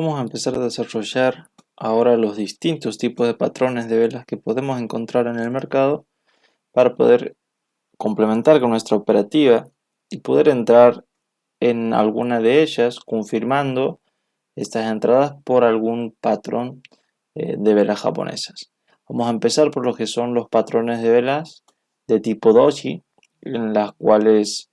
Vamos a empezar a desarrollar ahora los distintos tipos de patrones de velas que podemos encontrar en el mercado para poder complementar con nuestra operativa y poder entrar en alguna de ellas confirmando estas entradas por algún patrón de velas japonesas. Vamos a empezar por lo que son los patrones de velas de tipo doji, en las cuales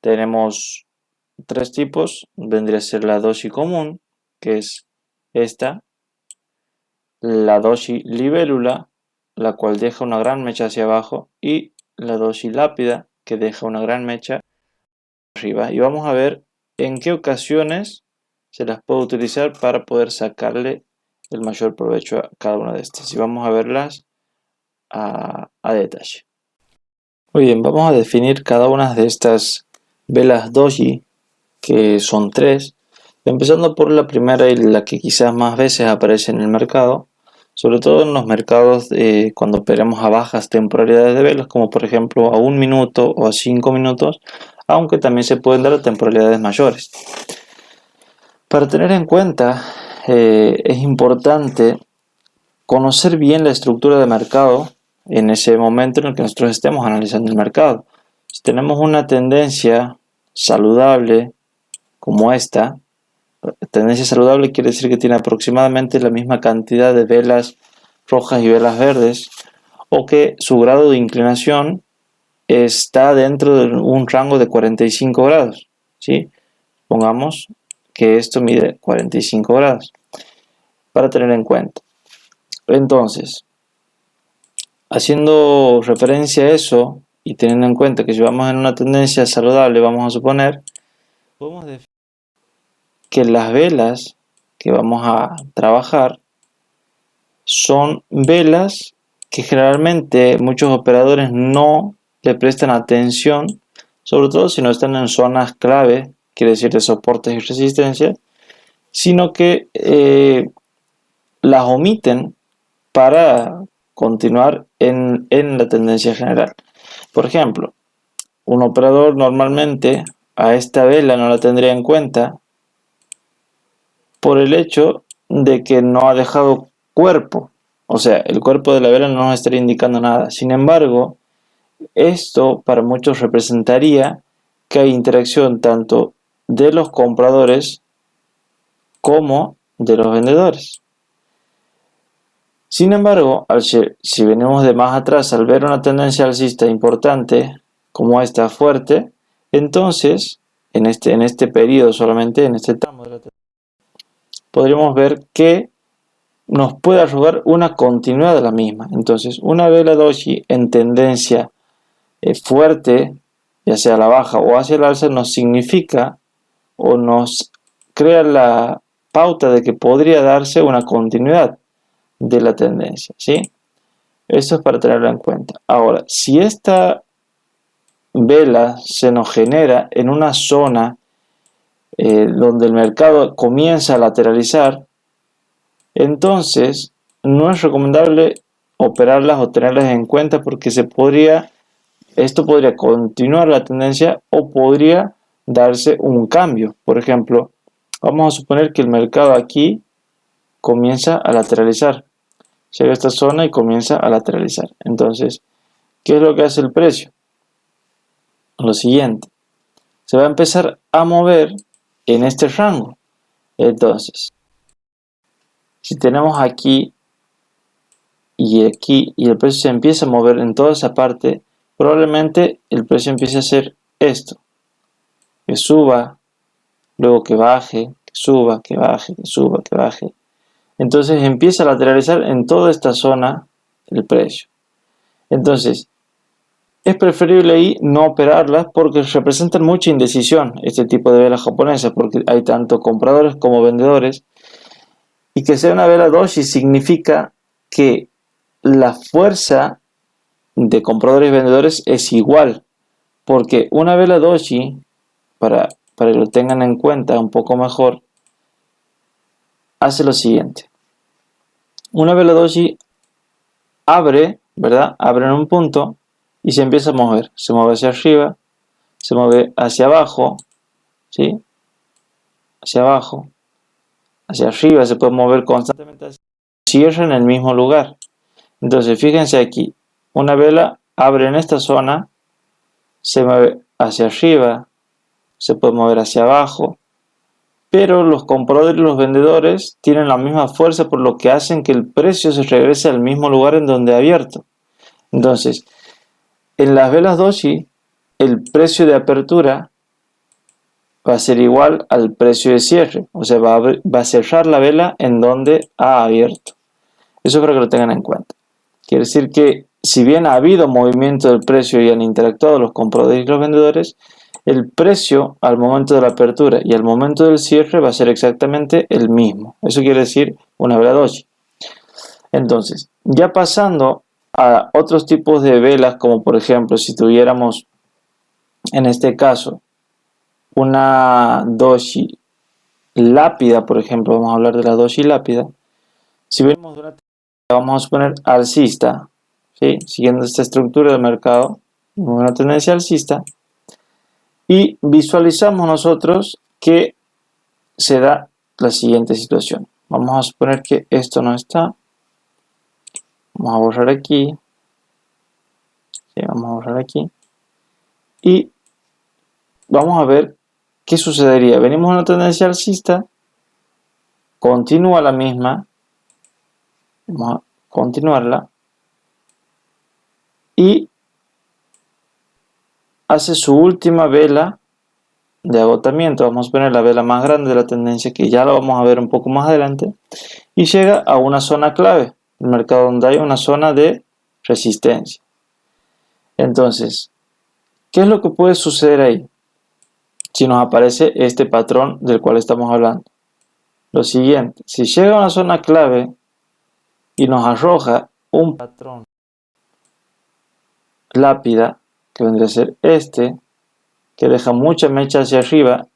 tenemos tres tipos. Vendría a ser la doji común, que es esta, la doji libélula, la cual deja una gran mecha hacia abajo, y la doji lápida, que deja una gran mecha arriba. Y vamos a ver en qué ocasiones se las puede utilizar para poder sacarle el mayor provecho a cada una de estas. Y vamos a verlas a detalle. Muy bien, vamos a definir cada una de estas velas doji, que son tres, empezando por la primera y la que quizás más veces aparece en el mercado, sobre todo en los mercados cuando operamos a bajas temporalidades de velas, como por ejemplo a 1 minuto o a 5 minutos, aunque también se pueden dar a temporalidades mayores. Para tener en cuenta, es importante conocer bien la estructura de mercado en ese momento en el que nosotros estemos analizando el mercado. Si tenemos una tendencia saludable como esta, tendencia saludable quiere decir que tiene aproximadamente la misma cantidad de velas rojas y velas verdes, o que su grado de inclinación está dentro de un rango de 45 grados, ¿sí? Pongamos que esto mide 45 grados, para tener en cuenta. Entonces, haciendo referencia a eso y teniendo en cuenta que llevamos en una tendencia saludable, vamos a suponer, podemos definir que las velas que vamos a trabajar son velas que generalmente muchos operadores no le prestan atención, sobre todo si no están en zonas clave, quiere decir de soportes y resistencias, sino que las omiten para continuar en la tendencia general. Por ejemplo, un operador normalmente a esta vela no la tendría en cuenta por el hecho de que no ha dejado cuerpo, o sea, el cuerpo de la vela no nos estaría indicando nada. Sin embargo, esto para muchos representaría que hay interacción tanto de los compradores como de los vendedores. Sin embargo, si venimos de más atrás, al ver una tendencia alcista importante como esta fuerte, entonces en este periodo solamente, en este tramo de la tendencia, podríamos ver que nos puede arrojar una continuidad de la misma. Entonces, una vela doji en tendencia fuerte, ya sea a la baja o hacia el alza, nos significa o nos crea la pauta de que podría darse una continuidad de la tendencia, ¿sí? Eso es para tenerlo en cuenta. Ahora, si esta vela se nos genera en una zona donde el mercado comienza a lateralizar, entonces no es recomendable operarlas o tenerlas en cuenta porque esto podría continuar la tendencia o podría darse un cambio. Por ejemplo, vamos a suponer que el mercado aquí comienza a lateralizar, llega a esta zona y comienza a lateralizar. Entonces, ¿qué es lo que hace el precio? Lo siguiente, se va a empezar a mover en este rango. Entonces, si tenemos aquí y el precio se empieza a mover en toda esa parte, probablemente el precio empiece a hacer esto, que suba, luego que baje, que suba, que baje, que suba, que baje. Entonces empieza a lateralizar en toda esta zona el precio. Entonces, es preferible ahí no operarlas porque representan mucha indecisión este tipo de velas japonesas, porque hay tanto compradores como vendedores, y que sea una vela doji significa que la fuerza de compradores y vendedores es igual, porque una vela doji, para que lo tengan en cuenta un poco mejor, hace lo siguiente. Una vela doji abre, ¿verdad? Abre en un punto y se empieza a mover. Se mueve hacia arriba, se mueve hacia abajo, ¿sí? Hacia abajo, hacia arriba, se puede mover constantemente hacia cierra en el mismo lugar. Entonces fíjense aquí, una vela abre en esta zona, se mueve hacia arriba, se puede mover hacia abajo, pero los compradores y los vendedores tienen la misma fuerza, por lo que hacen que el precio se regrese al mismo lugar en donde ha abierto. Entonces, en las velas doji, el precio de apertura va a ser igual al precio de cierre, o sea, va a cerrar la vela en donde ha abierto. Eso creo que lo tengan en cuenta. Quiere decir que si bien ha habido movimiento del precio y han interactuado los compradores y los vendedores, el precio al momento de la apertura y al momento del cierre va a ser exactamente el mismo. Eso quiere decir una vela doji. Entonces, ya pasando a otros tipos de velas, como por ejemplo si tuviéramos en este caso una doji lápida, por ejemplo, vamos a hablar de la doji lápida. Si venimos de una tendencia, vamos a suponer alcista, ¿sí? Siguiendo esta estructura del mercado, una tendencia alcista, y visualizamos nosotros que se da la siguiente situación. Vamos a suponer que esto no está. Vamos a borrar aquí. Sí, vamos a borrar aquí. Y vamos a ver qué sucedería. Venimos a una tendencia alcista, continúa la misma. Vamos a continuarla. Y hace su última vela de agotamiento. Vamos a poner la vela más grande de la tendencia, que ya la vamos a ver un poco más adelante. Y llega a una zona clave del mercado, donde hay una zona de resistencia. Entonces, ¿qué es lo que puede suceder ahí si nos aparece este patrón del cual estamos hablando? Lo siguiente, si llega a una zona clave y nos arroja un patrón lápida, que vendría a ser este, que deja mucha mecha hacia arriba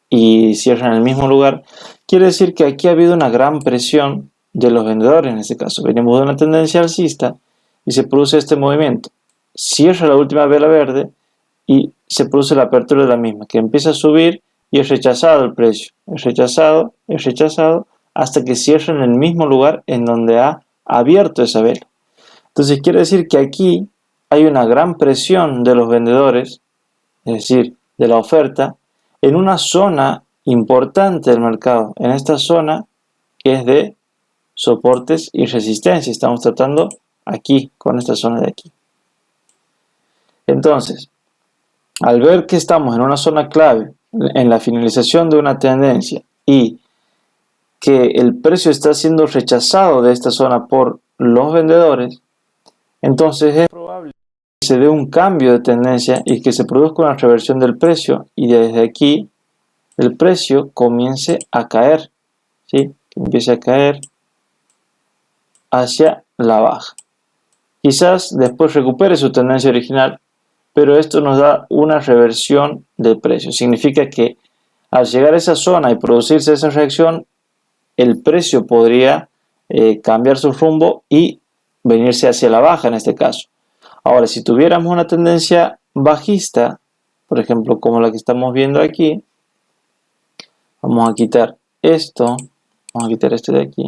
y cierra en el mismo lugar, quiere decir que aquí ha habido una gran presión de los vendedores. En este caso venimos de una tendencia alcista y se produce este movimiento, cierra la última vela verde y se produce la apertura de la misma, que empieza a subir y es rechazado el precio, es rechazado, hasta que cierra en el mismo lugar en donde ha abierto esa vela. Entonces quiere decir que aquí hay una gran presión de los vendedores, es decir, de la oferta, en una zona importante del mercado, en esta zona que es de soportes y resistencia. Estamos tratando aquí, con esta zona de aquí. Entonces, al ver que estamos en una zona clave, en la finalización de una tendencia, y que el precio está siendo rechazado de esta zona por los vendedores, entonces es probable que se dé un cambio de tendencia y que se produzca una reversión del precio, y desde aquí el precio comience a caer, ¿sí? Que empiece a caer hacia la baja. Quizás después recupere su tendencia original, pero esto nos da una reversión del precio. Significa que al llegar a esa zona y producirse esa reacción, el precio podría cambiar su rumbo y venirse hacia la baja en este caso. Ahora, si tuviéramos una tendencia bajista, por ejemplo, como la que estamos viendo aquí, vamos a quitar esto, vamos a quitar este de aquí,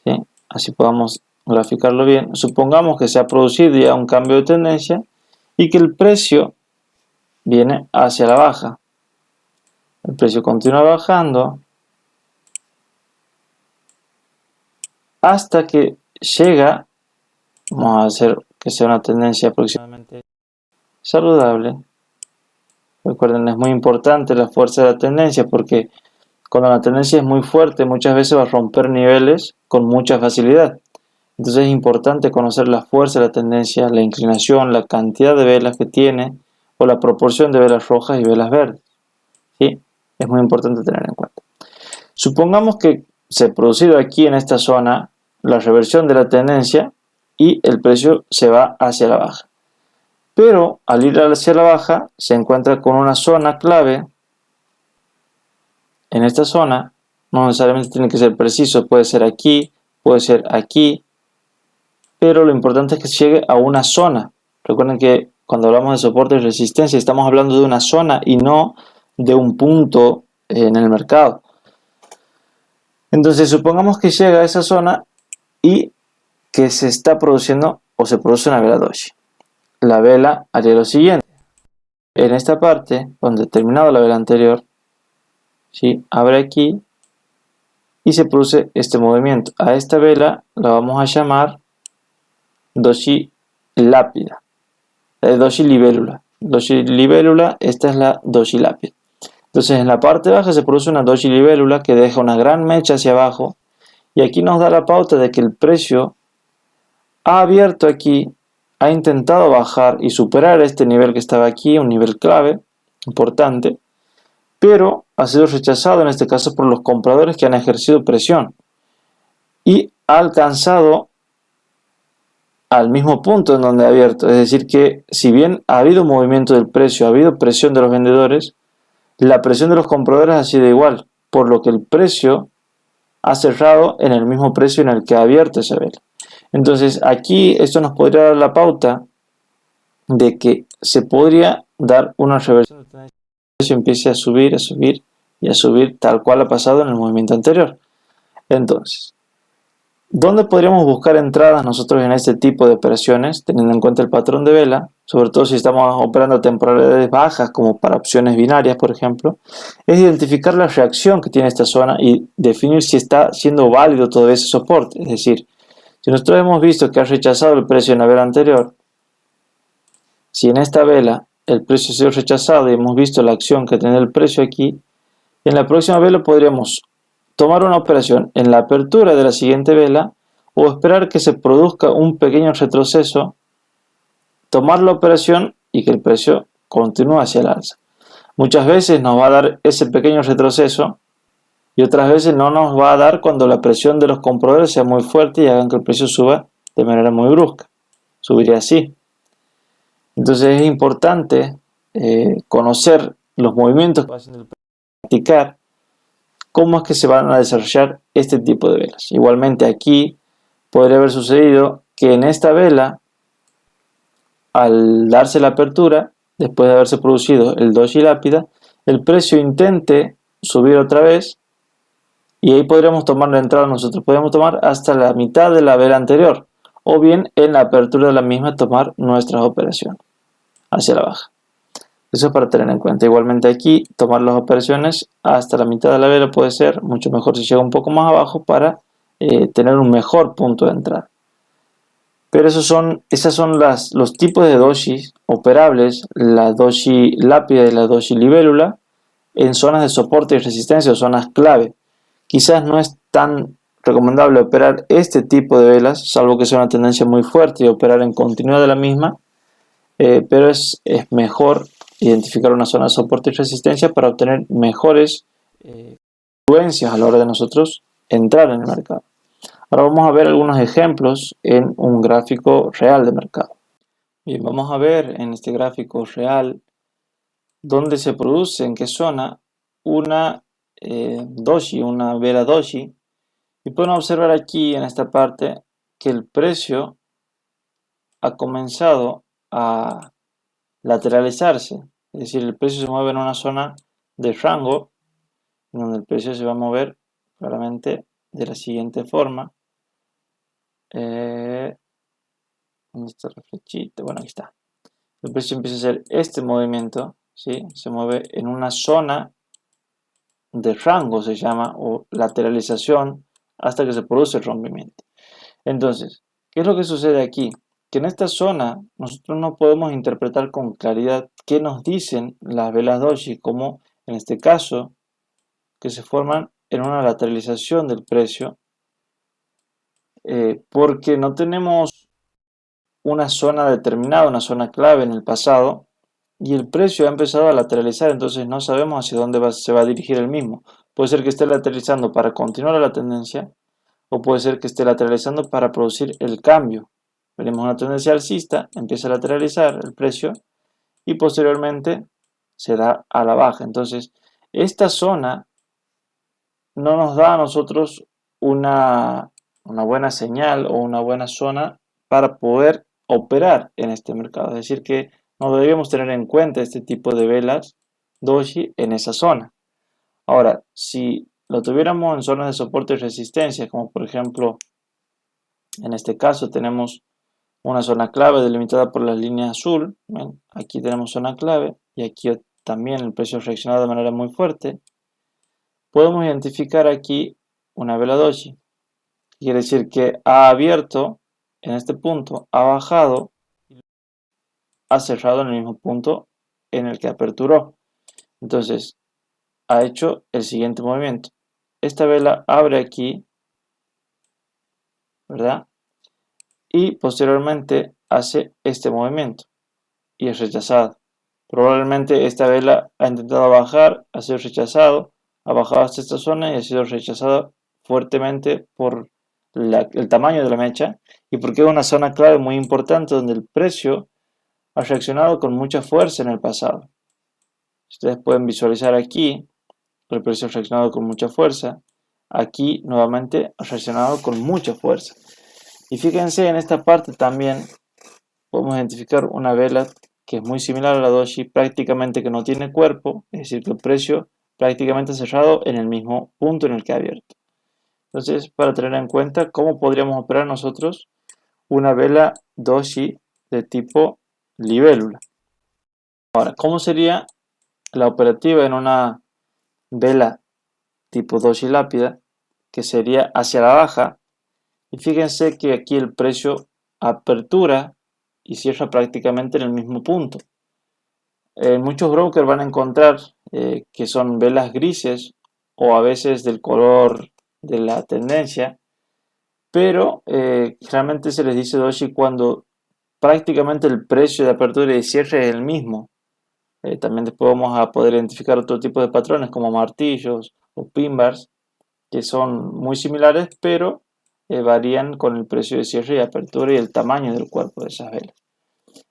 ¿sí? Así podamos graficarlo bien. Supongamos que se ha producido ya un cambio de tendencia y que el precio viene hacia la baja. El precio continúa bajando hasta que llega, vamos a hacer que sea una tendencia aproximadamente saludable. Recuerden, es muy importante la fuerza de la tendencia, porque cuando la tendencia es muy fuerte, muchas veces va a romper niveles con mucha facilidad. Entonces es importante conocer la fuerza de la tendencia, la inclinación, la cantidad de velas que tiene, o la proporción de velas rojas y velas verdes, ¿sí? Es muy importante tener en cuenta. Supongamos que se ha producido aquí en esta zona la reversión de la tendencia y el precio se va hacia la baja. Pero al ir hacia la baja se encuentra con una zona clave. En esta zona no necesariamente tiene que ser preciso, puede ser aquí, puede ser aquí, pero lo importante es que llegue a una zona. Recuerden que cuando hablamos de soporte y resistencia estamos hablando de una zona y no de un punto en el mercado. Entonces supongamos que llega a esa zona y que se está produciendo o se produce una vela doji. La vela haría lo siguiente. En esta parte, donde ha terminado la vela anterior, ¿sí? Abre aquí y se produce este movimiento. A esta vela la vamos a llamar doji lápida, doji libélula. Doji libélula, esta es la doji lápida. Entonces en la parte baja se produce una doji libélula que deja una gran mecha hacia abajo y aquí nos da la pauta de que el precio ha abierto aquí, ha intentado bajar y superar este nivel que estaba aquí, un nivel clave, importante, pero ha sido rechazado en este caso por los compradores que han ejercido presión y ha alcanzado al mismo punto en donde ha abierto. Es decir que si bien ha habido movimiento del precio, ha habido presión de los vendedores, la presión de los compradores ha sido igual, por lo que el precio ha cerrado en el mismo precio en el que ha abierto esa vela. Entonces aquí esto nos podría dar la pauta de que se podría dar una reversión. El precio empiece a subir y a subir tal cual ha pasado en el movimiento anterior. Entonces, ¿dónde podríamos buscar entradas nosotros en este tipo de operaciones, teniendo en cuenta el patrón de vela? Sobre todo si estamos operando a temporalidades bajas, como para opciones binarias, por ejemplo, es identificar la reacción que tiene esta zona y definir si está siendo válido todo ese soporte. Es decir, si nosotros hemos visto que ha rechazado el precio en la vela anterior, si en esta vela el precio ha sido rechazado y hemos visto la acción que tiene el precio aquí, en la próxima vela podríamos tomar una operación en la apertura de la siguiente vela o esperar que se produzca un pequeño retroceso, tomar la operación y que el precio continúe hacia el alza. Muchas veces nos va a dar ese pequeño retroceso y otras veces no nos va a dar cuando la presión de los compradores sea muy fuerte y hagan que el precio suba de manera muy brusca. Subiría así. Entonces es importante conocer los movimientos que va haciendo el precio, practicar cómo es que se van a desarrollar este tipo de velas. Igualmente aquí podría haber sucedido que en esta vela, al darse la apertura, después de haberse producido el doji lápida, el precio intente subir otra vez y ahí podríamos tomar la entrada. Nosotros podríamos tomar hasta la mitad de la vela anterior o bien en la apertura de la misma tomar nuestras operaciones hacia la baja. Eso es para tener en cuenta. Igualmente aquí tomar las operaciones hasta la mitad de la vela puede ser mucho mejor si llega un poco más abajo para tener un mejor punto de entrada. Pero esos son los tipos de doji operables, la doji lápida y la doji libélula, en zonas de soporte y resistencia o zonas clave. Quizás no es tan recomendable operar este tipo de velas, salvo que sea una tendencia muy fuerte y operar en continuidad de la misma, pero es mejor identificar una zona de soporte y resistencia para obtener mejores influencias a la hora de nosotros entrar en el mercado. Ahora vamos a ver algunos ejemplos en un gráfico real de mercado. Bien, vamos a ver en este gráfico real dónde se produce, en qué zona, una doji, una vela doji, y pueden observar aquí en esta parte que el precio ha comenzado a lateralizarse, es decir, el precio se mueve en una zona de rango en donde el precio se va a mover claramente de la siguiente forma. ¿Dónde está la flechita? Bueno, aquí está. El precio empieza a hacer este movimiento, ¿sí? Se mueve en una zona de rango, se llama, o lateralización, hasta que se produce el rompimiento. Entonces, ¿qué es lo que sucede aquí? Que en esta zona nosotros no podemos interpretar con claridad qué nos dicen las velas doji, como en este caso, que se forman en una lateralización del precio, porque no tenemos una zona determinada, una zona clave en el pasado, y el precio ha empezado a lateralizar, entonces no sabemos hacia dónde se va a dirigir el mismo. Puede ser que esté lateralizando para continuar la tendencia, o puede ser que esté lateralizando para producir el cambio. Veremos una tendencia alcista, empieza a lateralizar el precio y posteriormente se da a la baja. Entonces, esta zona no nos da a nosotros una buena señal o una buena zona para poder operar en este mercado. Es decir, que no deberíamos tener en cuenta este tipo de velas doji en esa zona. Ahora, si lo tuviéramos en zonas de soporte y resistencia, como por ejemplo, en este caso tenemos una zona clave delimitada por la línea azul. ¿Ven? Aquí tenemos zona clave y aquí también el precio ha reaccionado de manera muy fuerte. Podemos identificar aquí una vela doji. Quiere decir que ha abierto en este punto, ha bajado, ha cerrado en el mismo punto en el que aperturó. Entonces, ha hecho el siguiente movimiento. Esta vela abre aquí, ¿verdad? Y posteriormente hace este movimiento y es rechazado. Probablemente esta vela ha intentado bajar, ha sido rechazado, ha bajado hasta esta zona y ha sido rechazado fuertemente por el tamaño de la mecha y porque es una zona clave muy importante donde el precio ha reaccionado con mucha fuerza en el pasado. Ustedes pueden visualizar aquí, el precio ha reaccionado con mucha fuerza. Aquí nuevamente ha reaccionado con mucha fuerza. Y fíjense en esta parte también podemos identificar una vela que es muy similar a la doji, prácticamente que no tiene cuerpo, es decir, que el precio prácticamente cerrado en el mismo punto en el que ha abierto. Entonces, para tener en cuenta cómo podríamos operar nosotros una vela doji de tipo libélula. Ahora, ¿cómo sería la operativa en una vela tipo doji lápida? Que sería hacia la baja. Y fíjense que aquí el precio apertura y cierra prácticamente en el mismo punto. Muchos brokers van a encontrar que son velas grises o a veces del color de la tendencia, pero generalmente se les dice doji cuando prácticamente el precio de apertura y de cierre es el mismo. También después vamos a poder identificar otro tipo de patrones como martillos o pin bars que son muy similares, pero varían con el precio de cierre y apertura y el tamaño del cuerpo de esas velas.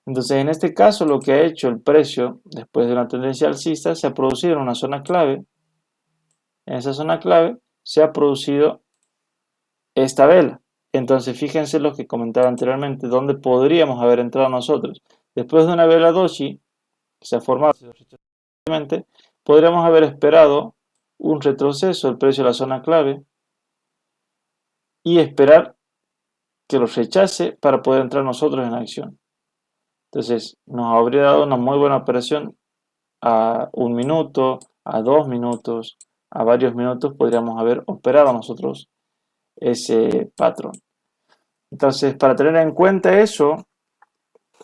Entonces, en este caso, lo que ha hecho el precio después de una tendencia alcista se ha producido en una zona clave. En esa zona clave se ha producido esta vela. Entonces, fíjense lo que comentaba anteriormente, dónde podríamos haber entrado nosotros. Después de una vela doji que se ha formado, podríamos haber esperado un retroceso del precio de la zona clave y esperar que lo rechace para poder entrar nosotros en acción. Entonces, nos habría dado una muy buena operación a 1 minuto, a 2 minutos, a varios minutos podríamos haber operado nosotros ese patrón. Entonces, para tener en cuenta eso,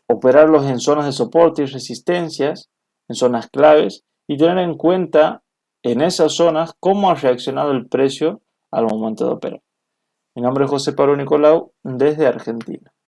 operarlos en zonas de soporte y resistencias, en zonas claves, y tener en cuenta en esas zonas cómo ha reaccionado el precio al momento de operar. Mi nombre es José Pablo Nicolau desde Argentina.